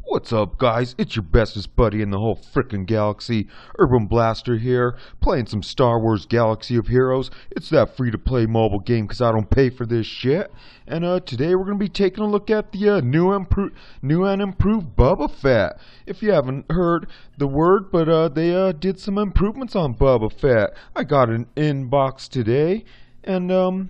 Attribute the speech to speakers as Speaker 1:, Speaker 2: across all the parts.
Speaker 1: What's up, guys? It's your bestest buddy in the whole frickin' galaxy, Urban Blaster here, playing some Star Wars Galaxy of Heroes. It's that free-to-play mobile game because I don't pay for this shit. And today we're going to be taking a look at the new and improved Boba Fett. If you haven't heard the word, but they did some improvements on Boba Fett. I got an inbox today, and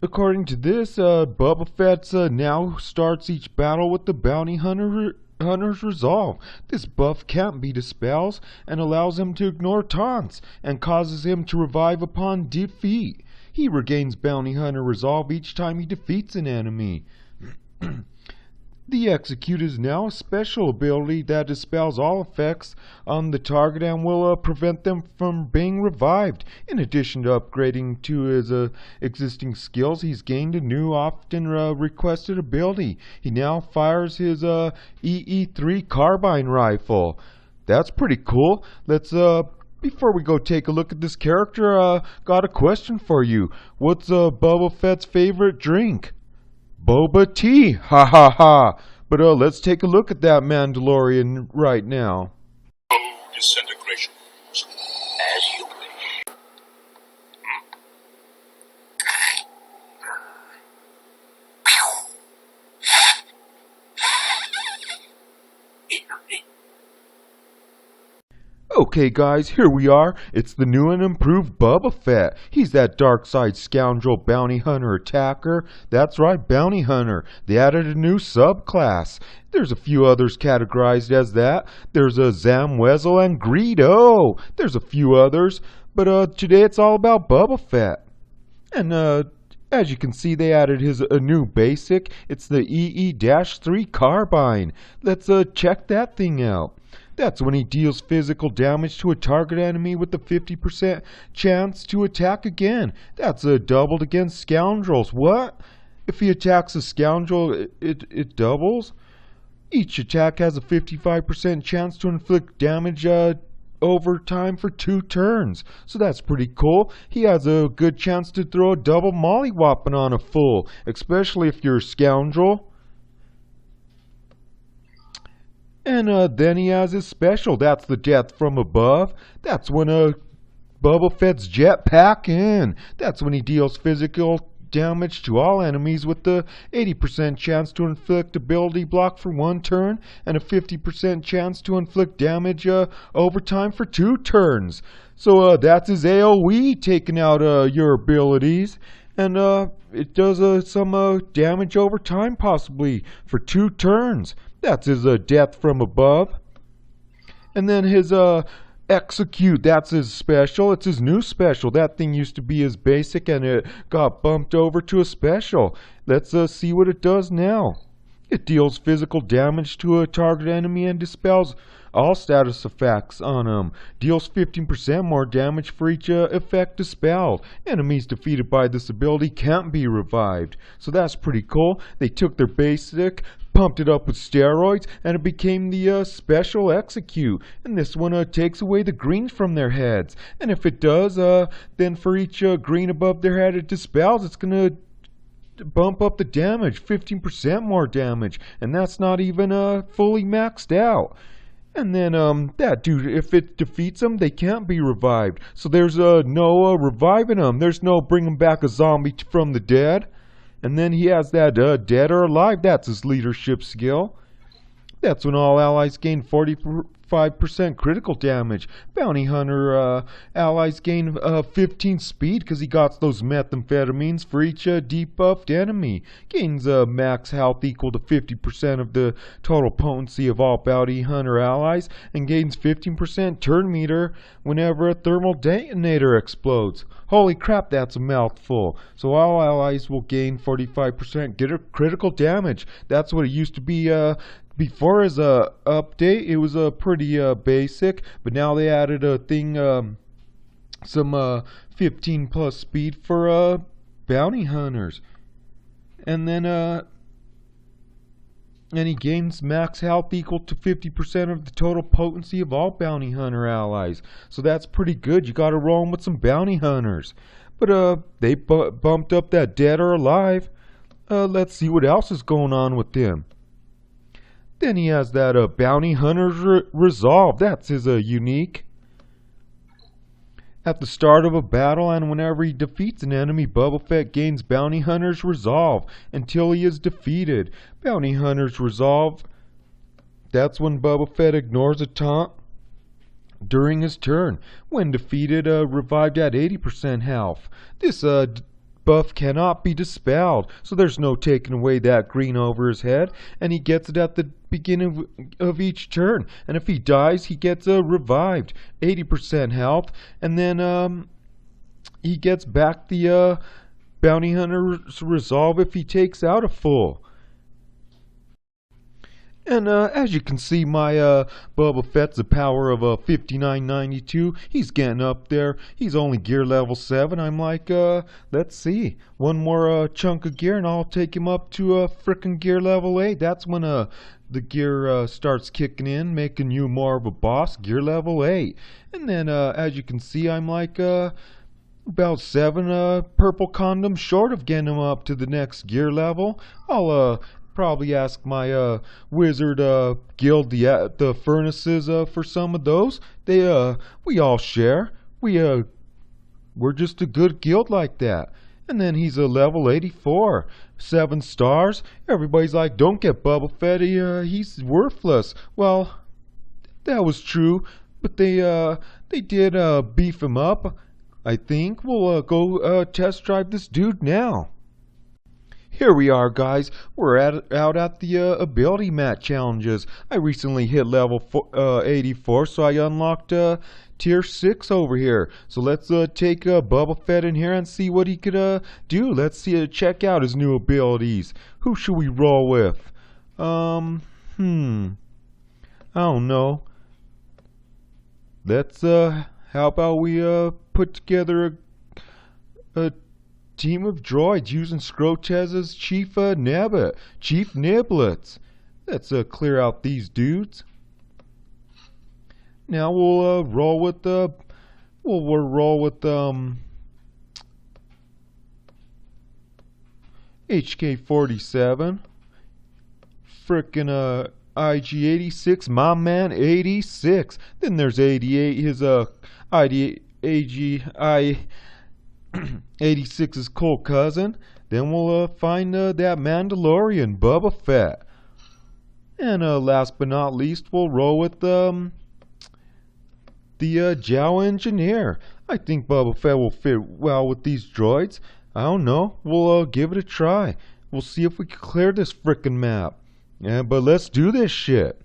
Speaker 1: according to this, Boba Fett now starts each battle with the bounty hunter's resolve. this buff can't beat his spells and allows him to ignore taunts and causes him to revive upon defeat. He regains bounty hunter resolve each time he defeats an enemy. The Execute is now a special ability that dispels all effects on the target and will prevent them from being revived. In addition to upgrading to his existing skills, he's gained a new, often requested ability. He now fires his EE3 carbine rifle. That's pretty cool. Let's before we go take a look at this character, got a question for you. What's Boba Fett's favorite drink? Boba tea, ha ha ha. But let's take a look at that Mandalorian right now.
Speaker 2: Disintegration. As you wish.
Speaker 1: Okay guys, here we are. It's the new and improved Boba Fett. He's that dark side scoundrel bounty hunter attacker. That's right, bounty hunter. They added a new subclass. There's a few others categorized as that. There's a Zamwezel and Greedo. There's a few others, but today it's all about Boba Fett. And as you can see, they added a new basic. It's the EE-3 carbine. Let's check that thing out. That's when he deals physical damage to a target enemy with a 50% chance to attack again. That's doubled against scoundrels. What? If he attacks a scoundrel, it doubles? Each attack has a 55% chance to inflict damage over time for 2 turns. So that's pretty cool. He has a good chance to throw a double mollywhopping on a fool, especially if you're a scoundrel. And then he has his special. That's the Death from Above. That's when Boba Fett's jetpack in. That's when he deals physical damage to all enemies with the 80% chance to inflict ability block for 1 turn and a 50% chance to inflict damage over time for 2 turns. So that's his AoE, taking out your abilities. And it does some damage over time, possibly for 2 turns. That's his Death from Above. And then his Execute, that's his special. It's his new special. That thing used to be his basic and it got bumped over to a special. Let's see what it does now. It deals physical damage to a target enemy and dispels all status effects on him. Deals 15% more damage for each effect dispelled. Enemies defeated by this ability can't be revived. So that's pretty cool. They took their basic, pumped it up with steroids, and it became the special Execute. And this one takes away the greens from their heads. And if it does, then for each green above their head it dispels, it's going to bump up the damage, 15% more damage. And that's not even fully maxed out. And then that dude, if it defeats them, they can't be revived. So there's no reviving them. There's no bringing back a zombie from the dead. And then he has that dead or alive. That's his leadership skill. That's when all allies gain 45% critical damage. Bounty Hunter allies gain 15 speed because he got those methamphetamines for each debuffed enemy. Gains max health equal to 50% of the total potency of all Bounty Hunter allies. And gains 15% turn meter whenever a thermal detonator explodes. Holy crap, that's a mouthful. So all allies will gain 45% critical damage. That's what it used to be before his update. It was pretty basic, but now they added a thing, some 15 plus speed for bounty hunters. And then and he gains max health equal to 50% of the total potency of all bounty hunter allies. So that's pretty good. You gotta roll him with some bounty hunters. But they bumped up that dead or alive. Let's see what else is going on with them. Then he has that Bounty Hunter's Resolve. That's his unique. At the start of a battle and whenever he defeats an enemy, Boba Fett gains Bounty Hunter's Resolve until he is defeated. Bounty Hunter's Resolve, that's when Boba Fett ignores a taunt during his turn. When defeated, revived at 80% health. This buff cannot be dispelled, so there's no taking away that green over his head, and he gets it at the beginning of each turn. And if he dies, he gets revived, 80% health, and then he gets back the Bounty Hunter's Resolve if he takes out a full. And as you can see, my Boba Fett's a power of 5992. He's getting up there. He's only gear level 7. I'm like, let's see. One more chunk of gear and I'll take him up to frickin' gear level 8. That's when the gear starts kicking in, making you more of a boss, gear level 8. And then as you can see, I'm like about 7 purple condoms short of getting him up to the next gear level. I'll probably ask my wizard guild, the furnaces, for some of those. We all share. We're just a good guild like that. And then he's a level 84, 7 stars. Everybody's like, don't get Boba Fett, he's worthless. Well, that was true, but they did beef him up. I think we'll go test drive this dude now. Here we are, guys. We're out at the ability mat challenges. I recently hit level 84, so I unlocked tier 6 over here. So let's take Boba Fett in here and see what he could do. Let's see, check out his new abilities. Who should we roll with? I don't know. Let's how about we put together a team of droids using SWGOH as Chief Niblets. Let's clear out these dudes. Now we'll roll with HK-47, frickin' IG-86, my man 86. Then there's 88, his IG-86's cool cousin. Then we'll find that Mandalorian, Boba Fett. And last but not least, we'll roll with the Jawa Engineer. I think Boba Fett will fit well with these droids. I don't know. We'll give it a try. We'll see if we can clear this frickin' map. Yeah, but let's do this shit.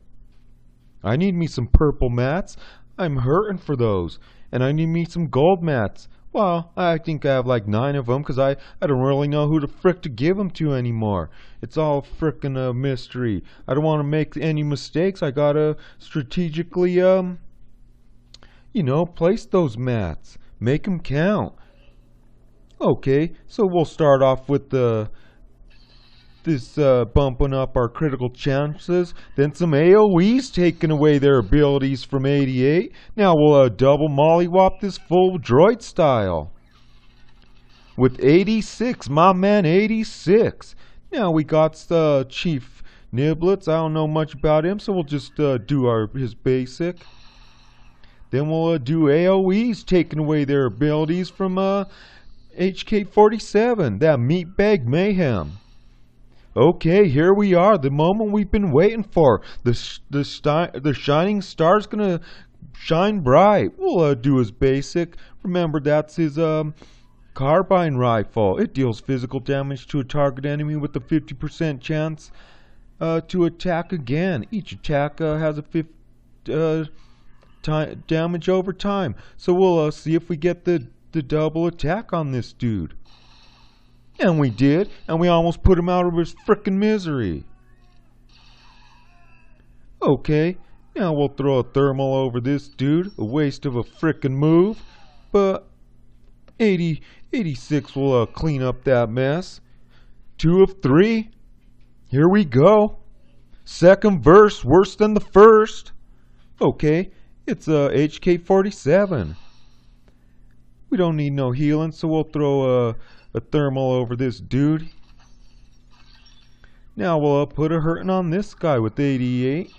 Speaker 1: I need me some purple mats. I'm hurting for those. And I need me some gold mats. Well, I think I have like 9 of them because I don't really know who the frick to give them to anymore. It's all frickin' a mystery. I don't want to make any mistakes. I gotta strategically, place those mats. Make them count. Okay, so we'll start off with this bumping up our critical chances. Then some AoEs taking away their abilities from 88. Now we'll double mollywop this full droid style. With 86, my man 86. Now we got Chief Niblets. I don't know much about him, so we'll just do his basic. Then we'll do AoEs taking away their abilities from HK-47, that meatbag mayhem. Okay, here we are, the moment we've been waiting for. The shining star's gonna shine bright. We'll do his basic. Remember, that's his carbine rifle. It deals physical damage to a target enemy with a 50% chance to attack again. Each attack has a 50 damage over time. So we'll see if we get the double attack on this dude. And we did, and we almost put him out of his frickin' misery. Okay, now we'll throw a thermal over this dude, a waste of a frickin' move, but 86 will clean up that mess. 2 of 3, here we go. Second verse, worse than the first. Okay, it's HK-47. We don't need no healing, so we'll throw a thermal over this dude. Now we'll put a hurting on this guy with 88.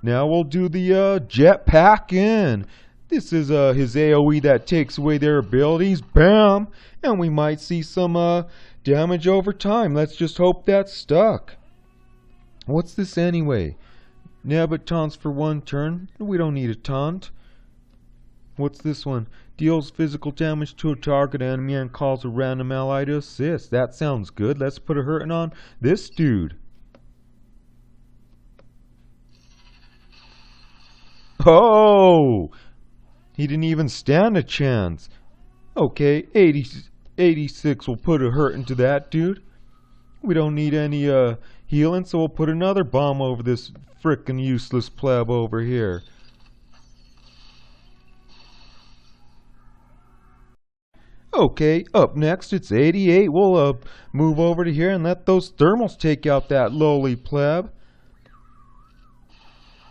Speaker 1: Now we'll do the jetpack in. This is his AoE that takes away their abilities. Bam! And we might see some damage over time. Let's just hope that's stuck. What's this anyway? Nabbit taunts for 1 turn. We don't need a taunt. What's this one? Deals physical damage to a target enemy and calls a random ally to assist. That sounds good. Let's put a hurting on this dude. Oh! He didn't even stand a chance. Okay, 86 will put a hurt into that dude. We don't need any healing, so we'll put another bomb over this frickin' useless pleb over here. Okay, up next it's 88. We'll move over to here and let those thermals take out that lowly pleb.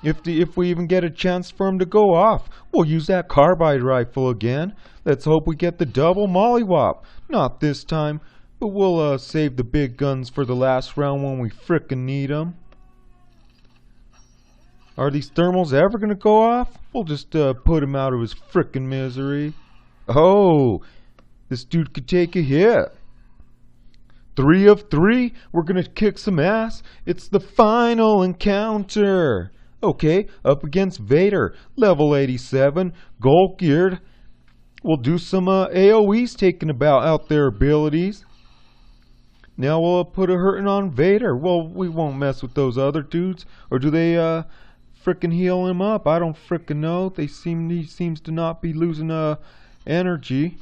Speaker 1: If we even get a chance for him to go off, we'll use that carbide rifle again. Let's hope we get the double mollywop. Not this time, but we'll save the big guns for the last round when we frickin' need them. Are these thermals ever gonna go off? We'll just put him out of his frickin' misery. Oh, this dude could take a hit. 3 of 3. We're gonna kick some ass. It's the final encounter. Okay, up against Vader, level 87, gold geared. We'll do some AoEs taking out their abilities. Now we'll put a hurting on Vader. Well, we won't mess with those other dudes. Or do they frickin' heal him up? I don't frickin' know. He seems to not be losing energy.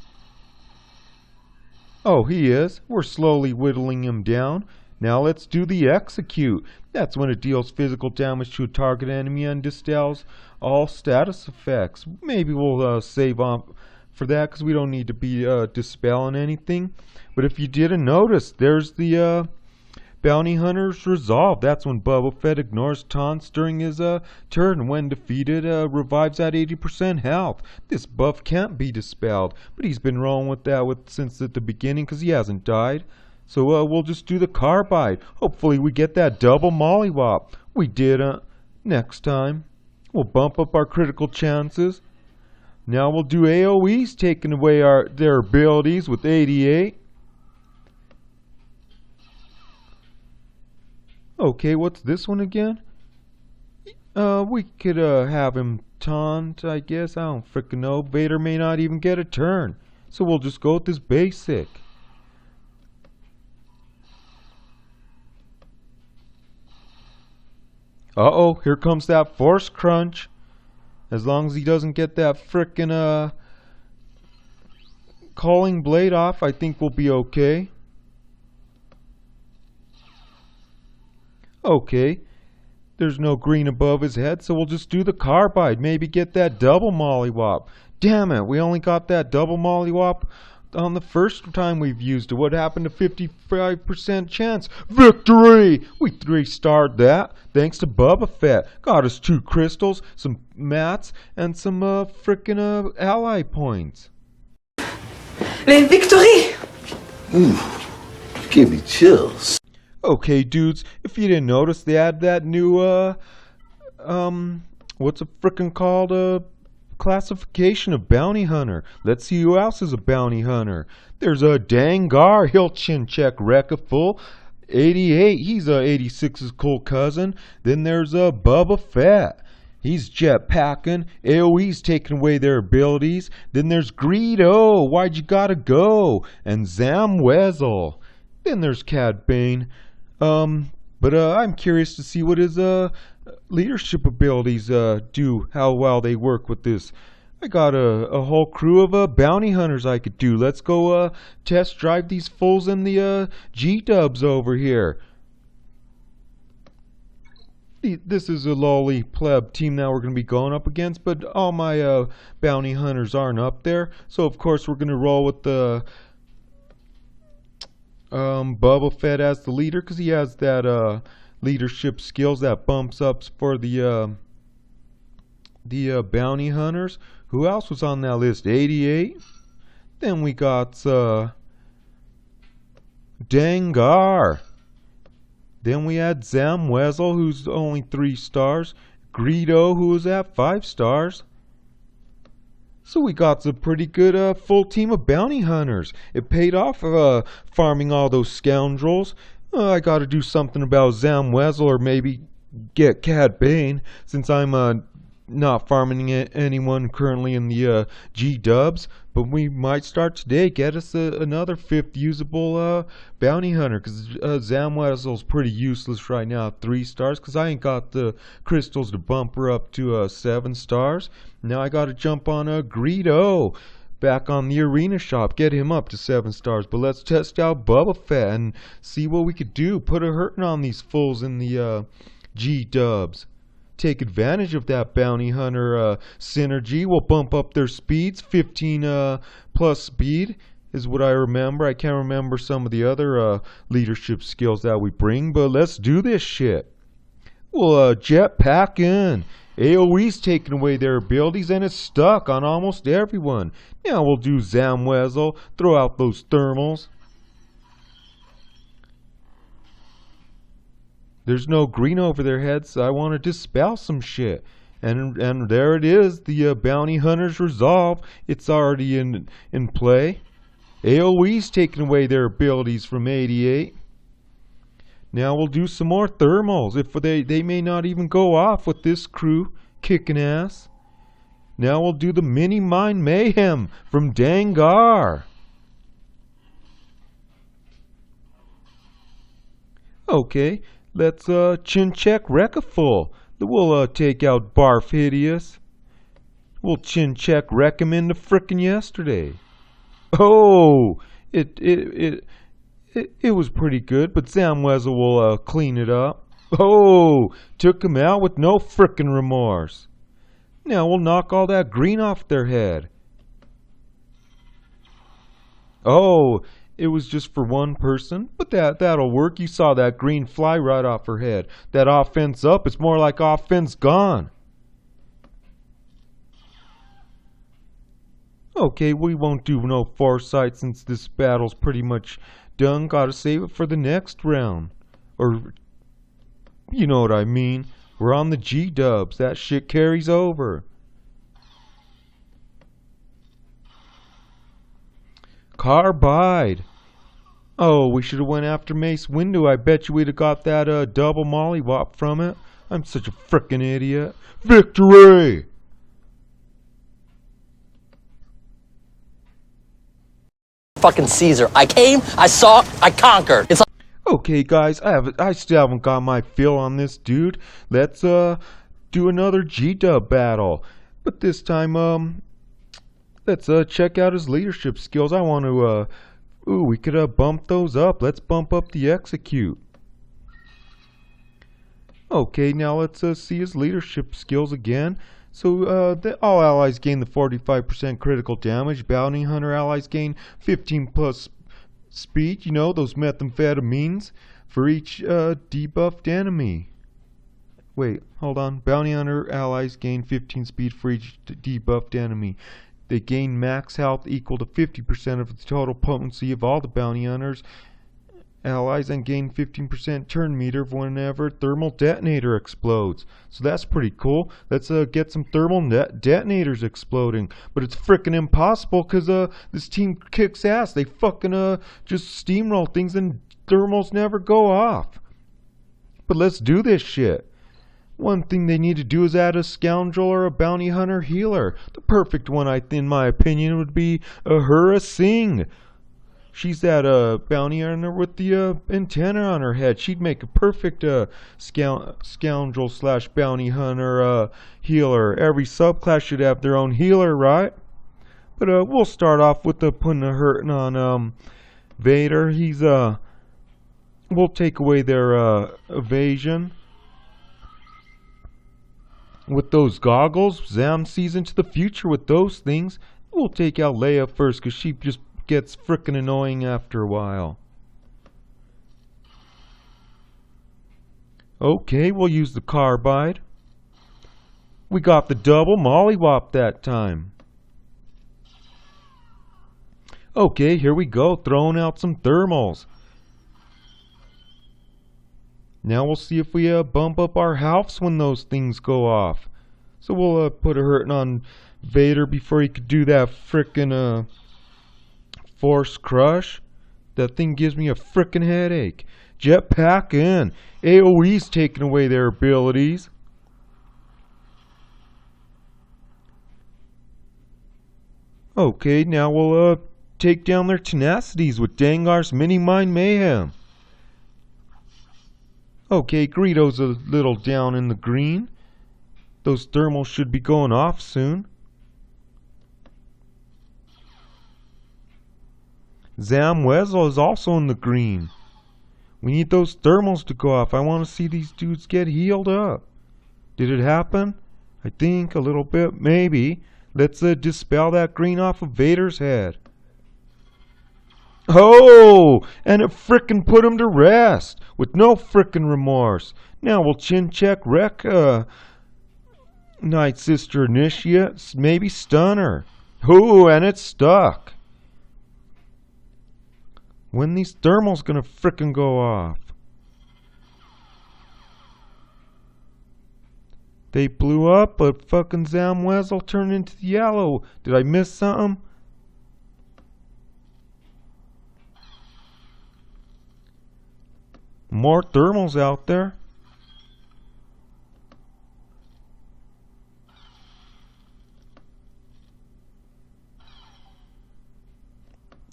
Speaker 1: Oh, he is. We're slowly whittling him down. Now let's do the execute. That's when it deals physical damage to a target enemy and dispels all status effects. Maybe we'll save on for that because we don't need to be dispelling anything. But if you didn't notice, there's the Bounty Hunter's Resolve. That's when Boba Fett ignores taunts during his turn. When defeated, revives at 80% health. This buff can't be dispelled, but he's been rolling with that since at the beginning because he hasn't died. So we'll just do the carbide. Hopefully we get that double mollywop. We did next time. We'll bump up our critical chances. Now we'll do AoEs, taking away their abilities with 88. Okay, what's this one again? We could have him taunt, I guess. I don't frickin' know. Vader may not even get a turn. So we'll just go with this basic. Uh-oh, here comes that force crunch. As long as he doesn't get that frickin' calling blade off, I think we'll be okay. Okay, there's no green above his head, so we'll just do the carbide. Maybe get that double mollywop. Damn it, we only got that double mollywop on the first time we've used it. What happened to 55% chance? Victory! We 3-starred that, thanks to Boba Fett. Got us 2 crystals, some mats, and some frickin' ally points.
Speaker 3: Les victory!
Speaker 4: Ooh, give me chills.
Speaker 1: Okay, dudes, if you didn't notice, they had that new, what's it frickin' called? Classification of bounty hunter. Let's see who else is a bounty hunter. There's a Dangar. He'll chin check Rekka 88. He's 86's cool cousin. Then there's a Boba Fett. He's jetpacking. AoE's taking away their abilities. Then there's Greedo. Why'd you gotta go? And Zamwezel. Then there's Cad Bane. But I'm curious to see what his leadership abilities do, how well they work with this. I got a whole crew of bounty hunters I could do. Let's go test drive these fools in the G-dubs over here. This is a lowly pleb team that we're going to be going up against, but all my bounty hunters aren't up there. So of course we're going to roll with the Boba Fett as the leader because he has that leadership skills that bumps up for the bounty hunters. Who else was on that list? 88. Then we got Dangar. Then we had Zamwezel, who's only 3 stars. Greedo, who was at 5 stars. So we got a pretty good full team of bounty hunters. It paid off farming all those scoundrels. I gotta do something about Zamwezel, or maybe get Cad Bane, since I'm not farming anyone currently in the G-dubs. But we might start today, get us another 5th usable bounty hunter, because Zamwezel's pretty useless right now at 3 stars, because I ain't got the crystals to bump her up to 7 stars. Now I gotta jump on Greedo back on the arena shop, get him up to 7 stars. But let's test out Boba Fett and see what we could do. Put a hurting on these fools in the G-dubs. Take advantage of that bounty hunter synergy. We'll bump up their speeds. 15 plus speed is what I remember. I can't remember some of the other leadership skills that we bring, but let's do this shit. We'll jetpack in. AoE's taking away their abilities, and it's stuck on almost everyone. Now we'll do Zamwezel. Throw out those thermals. There's no green over their heads, so I want to dispel some shit. And there it is, the bounty hunter's resolve. It's already in play. AoE's taking away their abilities from 88. Now we'll do some more thermals. If they may not even go off with this crew kicking ass. Now we'll do the mini mine mayhem from Dangar. Okay. Let's chin check Wreckaful. We'll take out Barf Hideous. We'll chin check wreck him into frickin' yesterday. Oh, it was pretty good, but Zamwezel will clean it up. Oh, took him out with no frickin' remorse. Now we'll knock all that green off their head. Oh, it was just for one person, but that'll work. You saw that green fly right off her head. That offense up, it's more like offense gone. Okay, we won't do no foresight since this battle's pretty much done. Gotta save it for the next round. Or, you know what I mean. We're on the G-dubs. That shit carries over. Carbide. Oh, we should have went after Mace Windu. I bet you we'd have got that double mollywop from it. I'm such a frickin' idiot. Victory!
Speaker 5: Fucking Caesar. I came, I saw, I conquered. It's
Speaker 1: Okay, guys, I still haven't got my fill on this dude. Let's do another G-dub battle. But this time, let's check out his leadership skills. I want to ooh, we could bump those up. Let's bump up the execute. Okay, now let's see his leadership skills again. So all allies gain the 45% critical damage. Bounty hunter allies gain 15 plus speed. You know, those methamphetamines for each debuffed enemy. Wait, hold on. Bounty hunter allies gain 15 speed for each debuffed enemy. They gain max health equal to 50% of the total potency of all the bounty hunters allies, and gain 15% turn meter whenever thermal detonator explodes. So that's pretty cool. Let's get some thermal detonators exploding. But it's frickin' impossible because this team kicks ass. They fucking just steamroll things and thermals never go off. But let's do this shit. One thing they need to do is add a scoundrel or a bounty hunter healer. The perfect one, in my opinion, would be Ahura Singh. She's that bounty hunter with the antenna on her head. She'd make a perfect scoundrel slash bounty hunter healer. Every subclass should have their own healer, right? But we'll start off with putting a hurting on Vader. He's we'll take away their evasion. With those goggles, Zam sees into the future with those things. We'll take out Leia first, because she just gets frickin' annoying after a while. Okay, we'll use the carbide. We got the double mollywop that time. Okay, here we go, throwing out some thermals. Now we'll see if we bump up our health when those things go off. So we'll put a hurting on Vader before he could do that frickin' Force Crush. That thing gives me a frickin' headache. Jetpack in. AoE's taking away their abilities. Okay, now we'll take down their tenacities with Dengar's Mini-Mind Mayhem. Okay, Greedo's a little down in the green. Those thermals should be going off soon. Zamwezel is also in the green. We need those thermals to go off. I want to see these dudes get healed up. Did it happen? I think a little bit, maybe. Let's dispel that green off of Vader's head. Oh, and it frickin' put him to rest with no frickin' remorse. Now we'll chin check wreck Night Sister Initiate, maybe stun her. Ooh, and it's stuck. When these thermals gonna frickin' go off? They blew up, but fucking Zamwezel turned into yellow. Did I miss something? More thermals out there.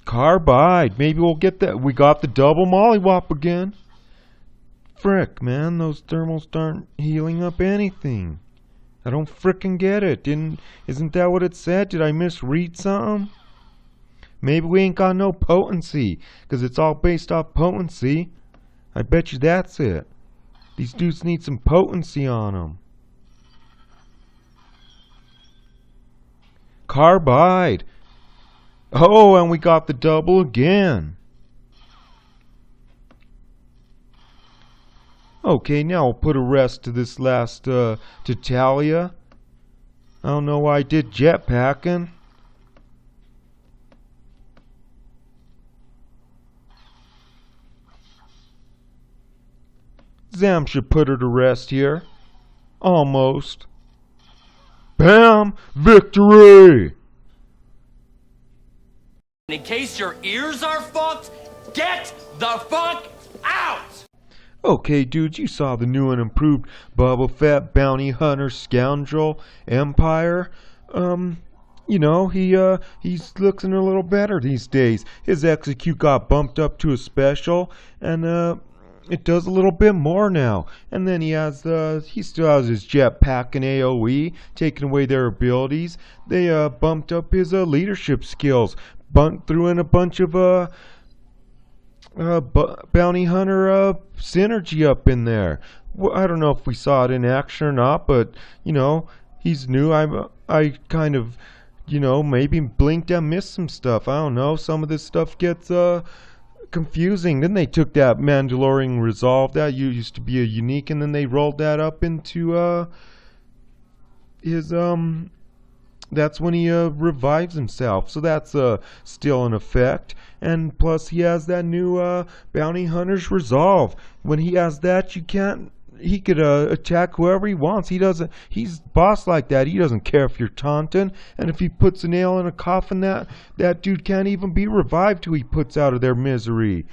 Speaker 1: Carbide. Maybe we'll get that. We got the double mollywop again. Frick, man. Those thermals aren't healing up anything. I don't frickin' get it. Isn't that what it said? Did I misread something? Maybe we ain't got no potency, 'cause it's all based off potency. I bet you that's it. These dudes need some potency on them. Carbide. Oh, and we got the double again. Okay, now we'll put a rest to this last Tatalia. I don't know why I did jetpacking. Zam should put her to rest here. Almost. Bam! Victory!
Speaker 5: In case your ears are fucked, get the fuck out!
Speaker 1: Okay, dudes, you saw the new and improved Boba Fett Bounty Hunter Scoundrel Empire. You know, he's looking a little better these days. His execute got bumped up to a special, and it does a little bit more now. And then he still has his jetpack and AoE, taking away their abilities. They bumped up his leadership skills, threw in a bunch of bounty hunter synergy up in there. Well, I don't know if we saw it in action or not, but you know, he's new. I kind of, you know, maybe blinked and missed some stuff. I don't know. Some of this stuff gets confusing. Then they took that Mandalorian Resolve that used to be a unique, and then they rolled that up into his that's when he revives himself. So that's still in effect. And plus he has that new Bounty Hunter's Resolve. When he has that, he could attack whoever he wants. He's boss like that. He doesn't care if you're taunting. And if he puts a nail in a coffin, that dude can't even be revived till he puts out of their misery.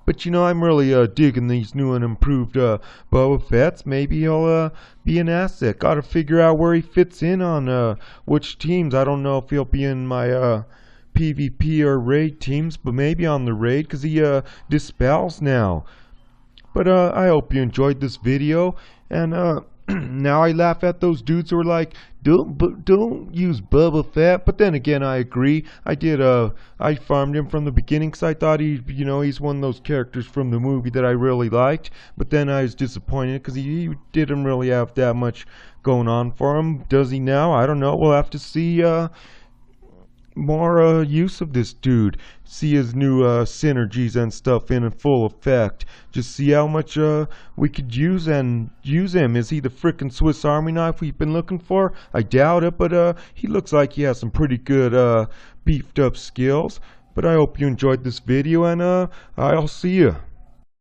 Speaker 1: But you know, I'm really digging these new and improved Boba Fett's. Maybe he'll be an asset. Gotta figure out where he fits in on which teams. I don't know if he'll be in my PvP or raid teams, but maybe on the raid, because he dispels now. But I hope you enjoyed this video, and now I laugh at those dudes who are like, don't use Boba Fett. But then again, I agree. I farmed him from the beginning because I thought he's one of those characters from the movie that I really liked. But then I was disappointed because he didn't really have that much going on for him. Does he now? I don't know. We'll have to see more use of this dude, see his new synergies and stuff in full effect, just see how much we could use him. Is he the frickin' Swiss Army knife we've been looking for? I doubt it, but he looks like he has some pretty good beefed up skills. But I hope you enjoyed this video, and I'll see you.